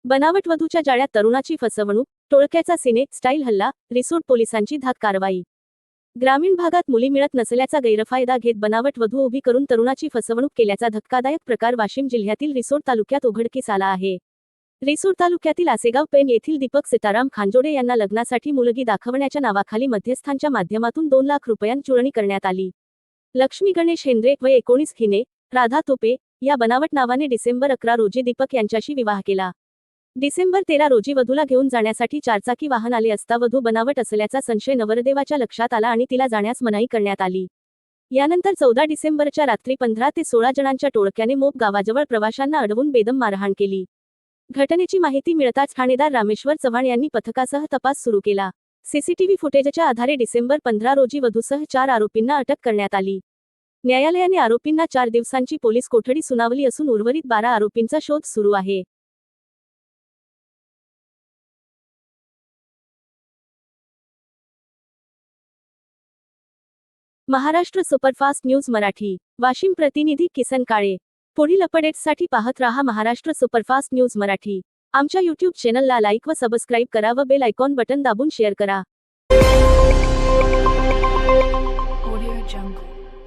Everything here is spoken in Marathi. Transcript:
बनावट वधूच्या जाळ्यात तरुणाची फसवणूक, टोळक्याचा सिने स्टाईल हल्ला, रिसोड पोलिसांची धाक कारवाई। ग्रामीण भागात मुली मिळत नसल्याचा गैरफायदा घेत बनावट वधू उभी करून तरुणाची फसवणूक केल्याचा धक्कादायक प्रकार वाशिम जिल्ह्यातील रिसोड तालुक्यात उघडकीस आला आहे। रिसोड तालुक्यातील आसेगाव पेण येथील दीपक सीताराम खांजोडे यांना लग्नासाठी मुलगी दाखवण्याच्या नावाखाली मध्यस्थांच्या माध्यमातून 2 लाख रुपयांची चोरणी करण्यात आली। लक्ष्मी गणेश हेंद्रे वय 19 हिने, राधा तोपे या बनावट नावाने डिसेंबर 11 रोजी दीपक यांच्याशी विवाह केला। डिसेंबर 13 रोजी वधूला घेऊन जाण्यासाठी चारचाकी वाहन आले असता वधू बनावट असल्याचा संशय नवरदेवाच्या लक्षात आला आणि तिला जाण्यास मनाई करण्यात आली। यानंतर 14 डिसेंबरच्या रात्री 15 ते 16 जणांच्या टोळक्याने मोप गावाजवळ प्रवाशांना अडवून बेदम मारहाण केली। घटनेची माहिती मिळताच ठाणेदार रामेश्वर चव्हाण यांनी पथकासह तपास सुरू केला। सीसीटीव्ही फुटेजच्या आधारे डिसेंबर 15 रोजी वधूसह 4 आरोपींना अटक करण्यात आली। न्यायालयाने आरोपींना 4 दिवसांची पोलीस कोठडी सुनावली असून उर्वरित 12 आरोपींचा शोध सुरू आहे। महाराष्ट्र सुपरफास्ट न्यूज मराठी, वाशिम प्रतिनिधी किसन काळे। पुढील अपडेट्ससाठी पाहत रहा महाराष्ट्र सुपरफास्ट न्यूज मराठी। आमच्या यूट्यूब चॅनलला लाईक व सबस्क्राईब करा व बेल आयकॉन बटन दाबून शेअर करा।